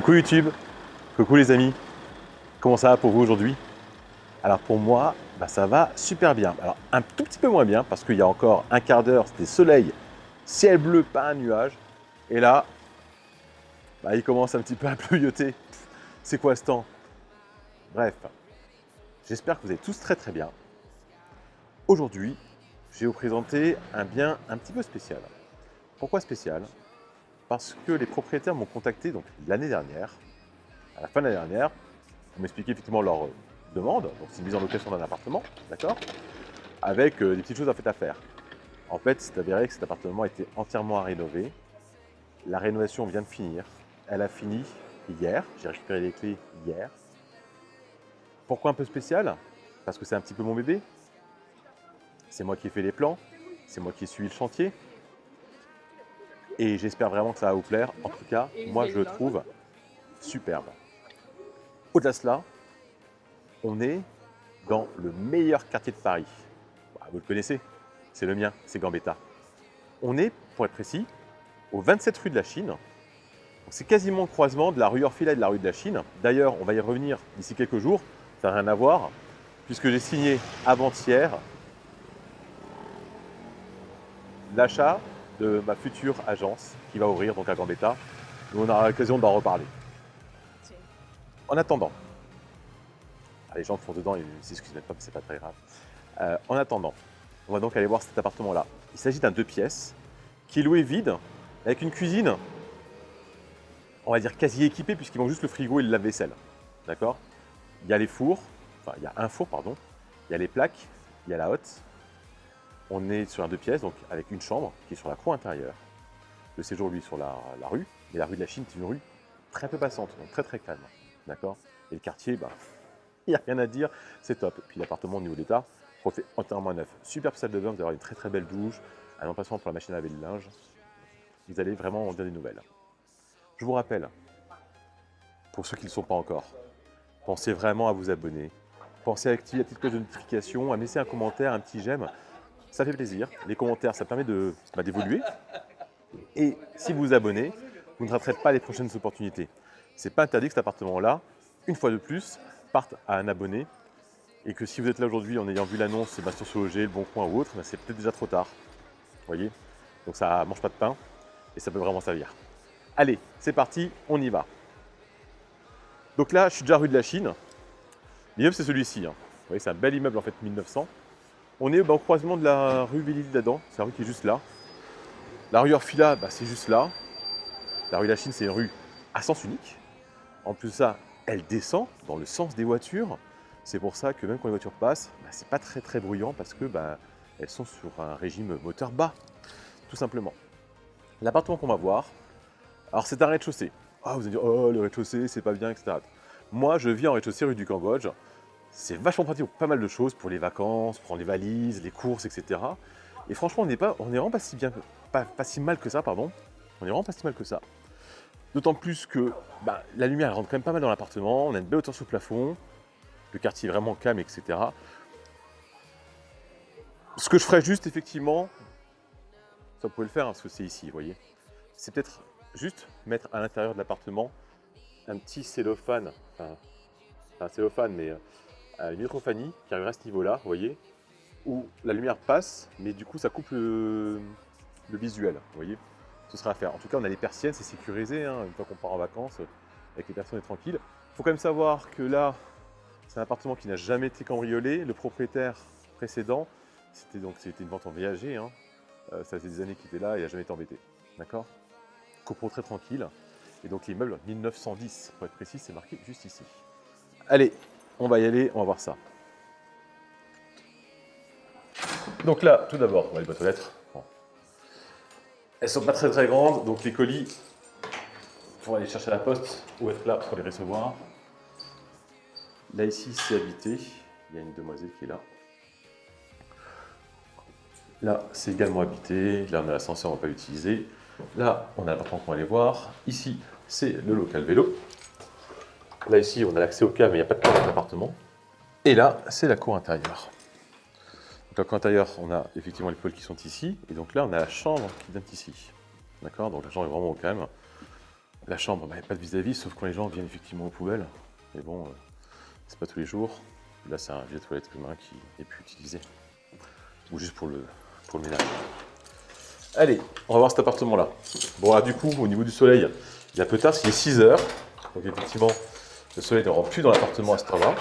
Coucou YouTube, coucou les amis, comment ça va pour vous aujourd'hui? Alors pour moi, ça va super bien. Alors un tout petit peu moins bien parce qu'il y a encore un quart d'heure, c'était soleil, ciel bleu, pas un nuage. Et là, il commence un petit peu à pleuvioter. C'est quoi ce temps? Bref, j'espère que vous allez tous très très bien. Aujourd'hui, je vais vous présenter un bien un petit peu spécial. Pourquoi spécial? Parce que les propriétaires m'ont contacté donc l'année dernière, à la fin de l'année dernière, pour m'expliquer effectivement leur demande. Donc c'est une mise en location d'un appartement, d'accord? Avec des petites choses à faire. En fait, c'est avéré que cet appartement était entièrement à rénover. La rénovation vient de finir. Elle a fini hier. J'ai récupéré les clés hier. Pourquoi un peu spécial? Parce que c'est un petit peu mon bébé. C'est moi qui ai fait les plans. C'est moi qui ai suivi le chantier. Et j'espère vraiment que ça va vous plaire. En tout cas, moi, je le trouve superbe. Au-delà de cela, on est dans le meilleur quartier de Paris. Vous le connaissez, c'est le mien, c'est Gambetta. On est, pour être précis, au 27 rue de la Chine. C'est quasiment le croisement de la rue Orfila et de la rue de la Chine. D'ailleurs, on va y revenir d'ici quelques jours, ça n'a rien à voir, puisque j'ai signé avant-hier l'achat de ma future agence qui va ouvrir donc à Gambetta. Nous, on aura l'occasion d'en reparler. En attendant, les gens qui sont dedans, ils ne s'excusent même pas, mais c'est pas très grave. En attendant, on va donc aller voir cet appartement-là. Il s'agit d'un 2 pièces qui est loué vide, avec une cuisine, on va dire quasi équipée, puisqu'il manque juste le frigo et le lave-vaisselle. D'accord? Il y a les fours, enfin il y a un four, pardon, il y a les plaques, il y a la hotte. On est sur un 2 pièces, donc avec une chambre qui est sur la cour intérieure. Le séjour, lui, sur la rue. Et la rue de la Chine, c'est une rue très peu passante, donc très très calme. D'accord? Et le quartier, il n'y a rien à dire, c'est top. Puis l'appartement au niveau d'état, refait entièrement neuf. Superbe salle de bain, vous allez avoir une très très belle douche, un emplacement pour la machine à laver le linge. Vous allez vraiment en dire des nouvelles. Je vous rappelle, pour ceux qui ne le sont pas encore, pensez vraiment à vous abonner. Pensez à activer la petite cloche de notification, à me laisser un commentaire, un petit j'aime. Ça fait plaisir. Les commentaires, ça permet d'évoluer. Et si vous vous abonnez, vous ne raterez pas les prochaines opportunités. C'est pas interdit que cet appartement-là, une fois de plus, parte à un abonné. Et que si vous êtes là aujourd'hui en ayant vu l'annonce sur Sologer, Le Bon Coin ou autre, c'est peut-être déjà trop tard. Vous voyez? Donc ça mange pas de pain et ça peut vraiment servir. Allez, c'est parti, on y va. Donc là, je suis déjà rue de la Chine. L'immeuble, c'est celui-ci. Vous voyez, c'est un bel immeuble en fait 1900. On est au croisement de la rue Villely-d'Adam, c'est la rue qui est juste là. La rue Orfila, c'est juste là. La rue de la Chine, c'est une rue à sens unique. En plus de ça, elle descend dans le sens des voitures. C'est pour ça que même quand les voitures passent, c'est pas très très bruyant parce que elles sont sur un régime moteur bas, tout simplement. L'appartement qu'on va voir, alors c'est un rez-de-chaussée. Ah, vous allez dire, oh le rez-de-chaussée, c'est pas bien, etc. Moi, je vis en rez-de-chaussée rue du Cambodge. C'est vachement pratique pour pas mal de choses, pour les vacances, prendre les valises, les courses, etc. Et franchement, on est vraiment pas si bien, pas si mal que ça, pardon. On est vraiment pas si mal que ça. D'autant plus que la lumière elle rentre quand même pas mal dans l'appartement, on a une belle hauteur sous le plafond, le quartier est vraiment calme, etc. Ce que je ferais juste, effectivement, ça vous pouvez le faire, parce que c'est ici, vous voyez, c'est peut-être juste mettre à l'intérieur de l'appartement un petit cellophane, enfin un cellophane, mais une hydrophanie qui arriverait à ce niveau-là, vous voyez, où la lumière passe, mais du coup ça coupe le visuel, vous voyez. Ce sera à faire. En tout cas, on a les persiennes, c'est sécurisé, une fois qu'on part en vacances, avec les personnes tranquilles. Il faut quand même savoir que là, c'est un appartement qui n'a jamais été cambriolé. Le propriétaire précédent, c'était une vente en viager, ça faisait des années qu'il était là et il n'a jamais été embêté. D'accord? Copro très tranquille. Et donc l'immeuble 1910, pour être précis, c'est marqué juste ici. Allez, on va y aller, on va voir ça. Donc là, tout d'abord, on va les boîtes aux lettres. Bon. Elles sont pas très très grandes, donc les colis, il faut aller chercher à la poste ou être là pour les recevoir. Là ici, c'est habité. Il y a une demoiselle qui est là. Là, c'est également habité. Là, on a l'ascenseur, on ne va pas l'utiliser. Là, on a l'appartement qu'on va aller voir. Ici, c'est le local vélo. Là, ici, on a l'accès au cave, mais il n'y a pas de cave dans l'appartement. Et là, c'est la cour intérieure. Donc, la cour intérieure, on a effectivement les pôles qui sont ici. Et donc là, on a la chambre qui vient ici. D'accord? Donc la chambre est vraiment au calme. La chambre, bah, il n'y a pas de vis-à-vis, sauf quand les gens viennent effectivement aux poubelles. Mais bon, c'est pas tous les jours. Là, c'est un vieux toilette humain qui n'est plus utilisé. Ou juste pour le ménage. Allez, on va voir cet appartement-là. Bon, là, du coup, au niveau du soleil, il est un peu tard, il est 6 heures. Donc, effectivement, le soleil ne rentre plus dans l'appartement à ce temps-là.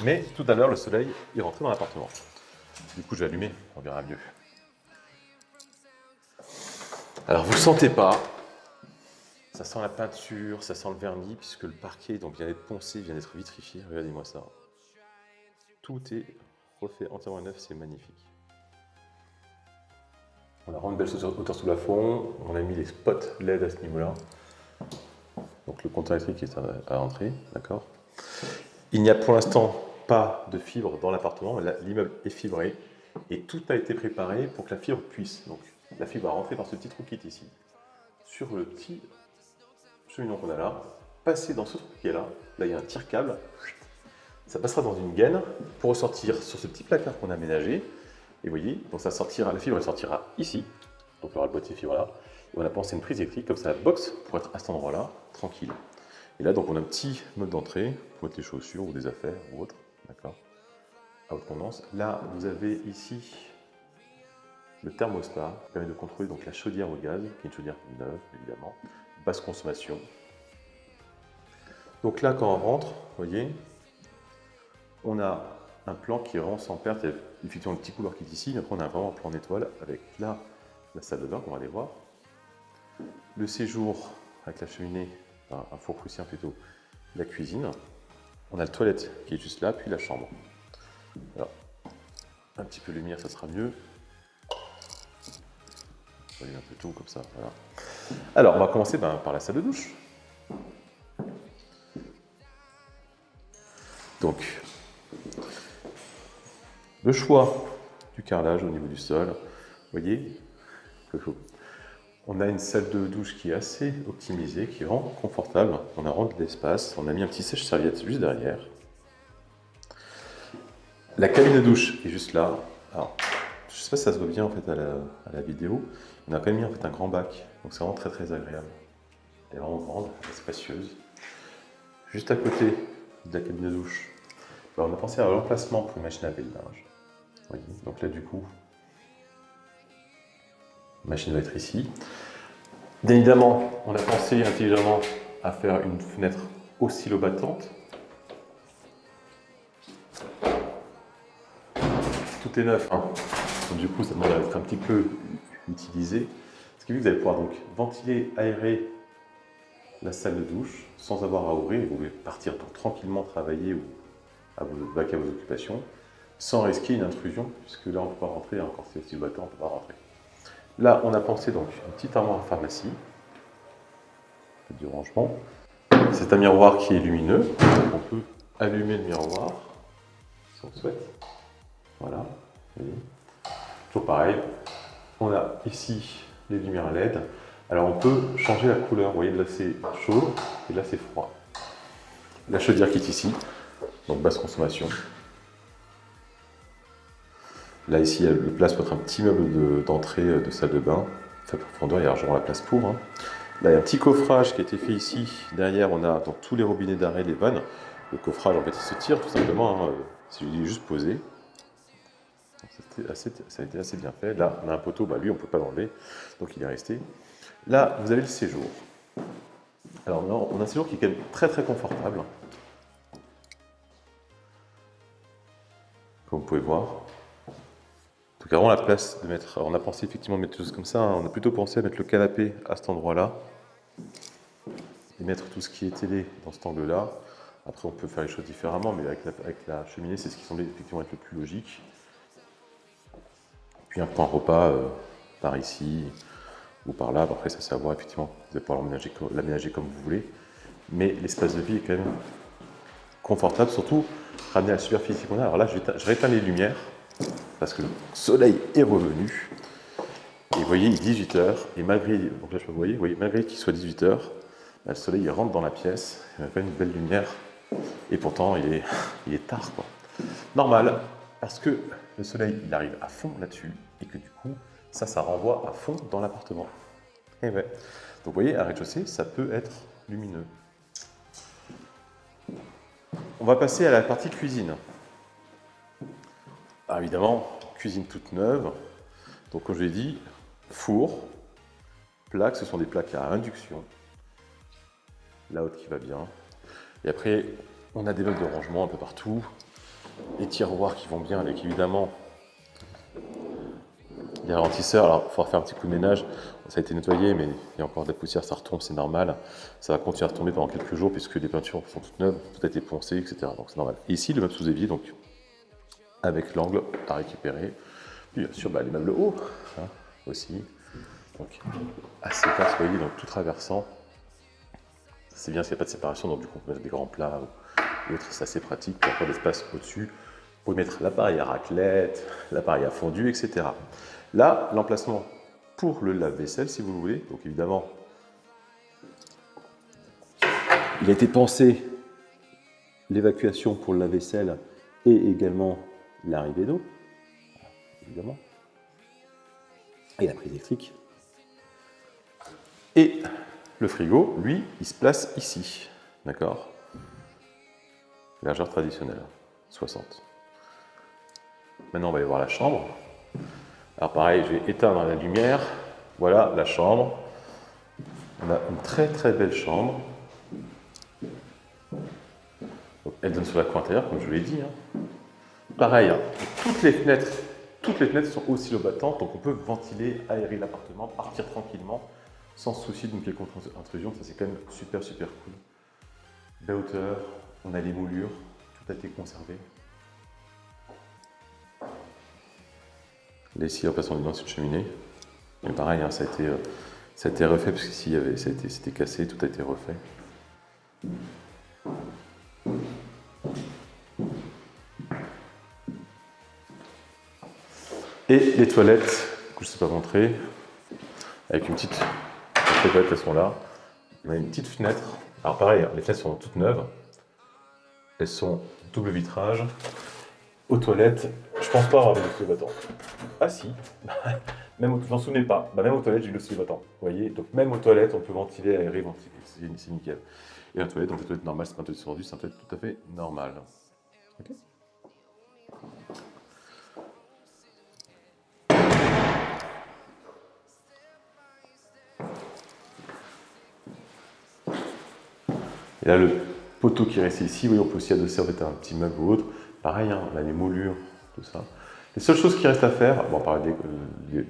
Mais tout à l'heure, le soleil est rentré dans l'appartement. Du coup, je vais allumer, on verra mieux. Alors, vous ne sentez pas. Ça sent la peinture, ça sent le vernis, puisque le parquet donc, vient d'être poncé, vient d'être vitrifié. Regardez-moi ça. Tout est refait entièrement neuf, c'est magnifique. On a vraiment une belle hauteur sous plafond, on a mis les spots LED à ce niveau-là. Donc le compteur électrique est à l'entrée, d'accord. Il n'y a pour l'instant pas de fibre dans l'appartement, l'immeuble est fibré et tout a été préparé pour que la fibre puisse. Donc la fibre va rentrer dans ce petit trou qui est ici, sur le petit cheminement qu'on a là, passer dans ce trou qui est là, là il y a un tire-câble, ça passera dans une gaine pour ressortir sur ce petit placard qu'on a aménagé. Et vous voyez, donc ça sortira, la fibre elle sortira ici, donc il y aura le boîtier fibre là, et on a pensé une prise électrique, comme ça la box pour être à cet endroit-là, tranquille. Et là donc on a un petit mode d'entrée, pour mettre les chaussures ou des affaires ou autre, d'accord, à haute tendance. Là vous avez ici le thermostat, qui permet de contrôler donc la chaudière au gaz, qui est une chaudière neuve évidemment, basse consommation. Donc là quand on rentre, vous voyez, on a un plan qui est vraiment sans perte. Il y a effectivement le petit couloir qui est ici, mais après on a vraiment un plan en étoile avec là la salle de bain qu'on va aller voir. Le séjour avec la cheminée, enfin, un four prussien plutôt, la cuisine. On a la toilette qui est juste là, puis la chambre. Alors, un petit peu de lumière, ça sera mieux. On va aller un peu tout comme ça, voilà. Alors, on va commencer par la salle de douche. Donc, le choix du carrelage au niveau du sol, vous voyez, on a une salle de douche qui est assez optimisée, qui est vraiment confortable. On a vraiment de l'espace, on a mis un petit sèche-serviette juste derrière. La cabine de douche est juste là. Alors, je ne sais pas si ça se voit bien en fait à la vidéo. On a quand même mis en fait un grand bac, donc c'est vraiment très très agréable. Elle est vraiment grande, elle est spacieuse. Juste à côté de la cabine de douche, on a pensé à l'emplacement pour une machine à laver le linge. Voyez, donc là du coup, la machine va être ici. Bien évidemment, on a pensé intelligemment à faire une fenêtre oscillobattante. Tout est neuf, hein. Donc, du coup, ça demande à être un petit peu utilisé. Ce qui fait que vous allez pouvoir donc ventiler, aérer la salle de douche sans avoir à ouvrir. Vous pouvez partir donc, tranquillement travailler ou à vos occupations sans risquer une intrusion, puisque là on ne peut pas rentrer, encore si c'est oscillobattant, on ne peut pas rentrer. Là, on a pensé donc une petite armoire à pharmacie, du rangement. C'est un miroir qui est lumineux, on peut allumer le miroir si on le souhaite. Voilà, vous voyez. Toujours pareil, on a ici les lumières LED. Alors on peut changer la couleur, vous voyez, là c'est chaud et là c'est froid. La chaudière qui est ici, donc basse consommation. Là ici, il y a le place pour être un petit meuble d'entrée de salle de bain. Fait profondeur, il y a largement la place pour. Hein. Là, il y a un petit coffrage qui a été fait ici. Derrière, on a donc, tous les robinets d'arrêt, les vannes. Le coffrage, en fait, il se tire tout simplement. Hein, il est juste posé. Ça a été assez bien fait. Là, on a un poteau, bah, lui, on ne peut pas l'enlever. Donc, il est resté. Là, vous avez le séjour. Alors, on a un séjour qui est quand même très, très confortable. Comme vous pouvez voir. Donc, vraiment la place de mettre. On a pensé effectivement mettre des choses comme ça. Hein. On a plutôt pensé à mettre le canapé à cet endroit-là. Et mettre tout ce qui est télé dans cet angle-là. Après, on peut faire les choses différemment, mais avec la cheminée, c'est ce qui semblait effectivement être le plus logique. Puis un point repas par ici ou par là. Après, ça c'est à voir, effectivement. Vous allez pouvoir l'aménager comme vous voulez. Mais l'espace de vie est quand même confortable, surtout ramener à la superficie qu'on a. Alors là, je rééteins les lumières parce que le soleil est revenu. Et vous voyez, il est 18h. Et malgré, donc là, je peux vous voyez, malgré qu'il soit 18h, le soleil il rentre dans la pièce. Il y a quand même une belle lumière. Et pourtant, il est tard, quoi. Normal, parce que le soleil, il arrive à fond là-dessus. Et que du coup, ça renvoie à fond dans l'appartement. Et ouais. Donc vous voyez, un rez-de-chaussée, ça peut être lumineux. On va passer à la partie cuisine. Alors évidemment, cuisine toute neuve. Donc comme je l'ai dit, four, plaques, ce sont des plaques à induction. La haute qui va bien. Et après, on a des meubles de rangement un peu partout. Les tiroirs qui vont bien avec évidemment les ralentisseurs. Alors il faudra faire un petit coup de ménage. Ça a été nettoyé, mais il y a encore de la poussière, ça retombe, c'est normal. Ça va continuer à retomber pendant quelques jours puisque les peintures sont toutes neuves, tout a été poncé, etc. Donc c'est normal. Et ici, le meuble sous évier, donc avec l'angle à récupérer. Puis bien sûr, les meubles hauts hein, aussi. Donc assez vaste, vous voyez, donc tout traversant. C'est bien s'il n'y a pas de séparation, donc du coup on peut mettre des grands plats ou autres, c'est assez pratique. Puis après l'espace au-dessus, pour mettre l'appareil à raclette, l'appareil à fondu, etc. Là, l'emplacement pour le lave-vaisselle, si vous le voulez. Donc évidemment, il a été pensé l'évacuation pour le lave-vaisselle et également l'arrivée d'eau, évidemment, et la prise électrique. Et le frigo, lui, il se place ici, d'accord? Largeur traditionnelle, 60. Maintenant, on va aller voir la chambre. Alors pareil, je vais éteindre la lumière. Voilà la chambre. On a une très très belle chambre. Donc, elle donne sur la cour intérieure, comme je vous l'ai dit. Hein. Pareil, hein, toutes les fenêtres sont oscillobattantes, donc on peut ventiler, aérer l'appartement, partir tranquillement, sans souci d'une quelconque intrusion. Ça c'est quand même super super cool. Belle hauteur, on a les moulures, tout a été conservé. Là ici, en passant dedans, c'est une cheminée. Et pareil, hein, ça a été refait parce qu'ici c'était cassé, tout a été refait. Et les toilettes, que je ne sais pas montrer, avec une petite. Les toilettes, elles sont là. On a une petite fenêtre. Alors pareil, les fenêtres sont toutes neuves. Elles sont double vitrage. Aux toilettes, je pense pas avoir des oscillobattants. Ah si, même je m'en souvenais pas. Même aux toilettes, j'ai eu l'oscillobattant. Vous voyez, donc même aux toilettes, on peut ventiler, aérer, ventiler. C'est nickel. Et la toilette, donc la toilette normale, c'est pas une toilette suspendue, c'est une toilette tout à fait normale. Okay. Et là, le poteau qui reste ici, oui, on peut aussi adosser en fait un petit meuble ou autre. Pareil, hein, on a les moulures, tout ça. Les seules choses qui restent à faire, bon, par le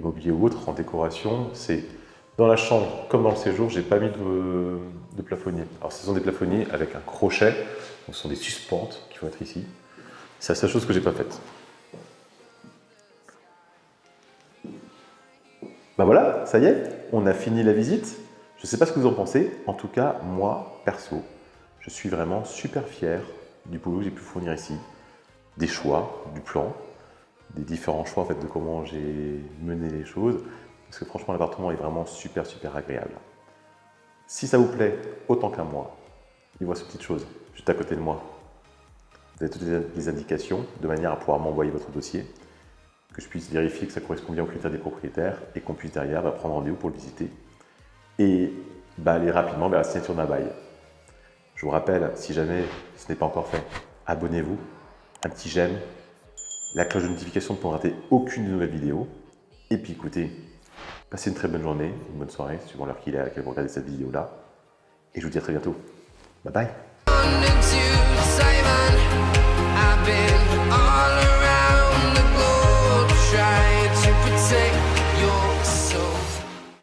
mobilier ou autre en décoration, c'est dans la chambre comme dans le séjour, j'ai pas mis de plafonnier. Alors, ce sont des plafonniers avec un crochet, donc ce sont des suspentes qui vont être ici. C'est la seule chose que j'ai pas faite. Ben voilà, ça y est, on a fini la visite. Je ne sais pas ce que vous en pensez. En tout cas, moi, perso, je suis vraiment super fier du boulot que j'ai pu fournir ici, des choix, du plan, des différents choix en fait, de comment j'ai mené les choses. Parce que franchement, l'appartement est vraiment super, super agréable. Si ça vous plaît autant qu'à moi, il voit cette petite chose juste à côté de moi. Vous avez toutes les indications de manière à pouvoir m'envoyer votre dossier, que je puisse vérifier que ça correspond bien aux critères des propriétaires et qu'on puisse derrière prendre rendez-vous pour le visiter et aller rapidement vers la signature d'un bail. Je vous rappelle, si jamais ce n'est pas encore fait, abonnez-vous, un petit j'aime, la cloche de notification pour ne rater aucune de nouvelles vidéos. Et puis écoutez, passez une très bonne journée, une bonne soirée, suivant l'heure qu'il est à laquelle vous regardez cette vidéo-là. Et je vous dis à très bientôt. Bye bye.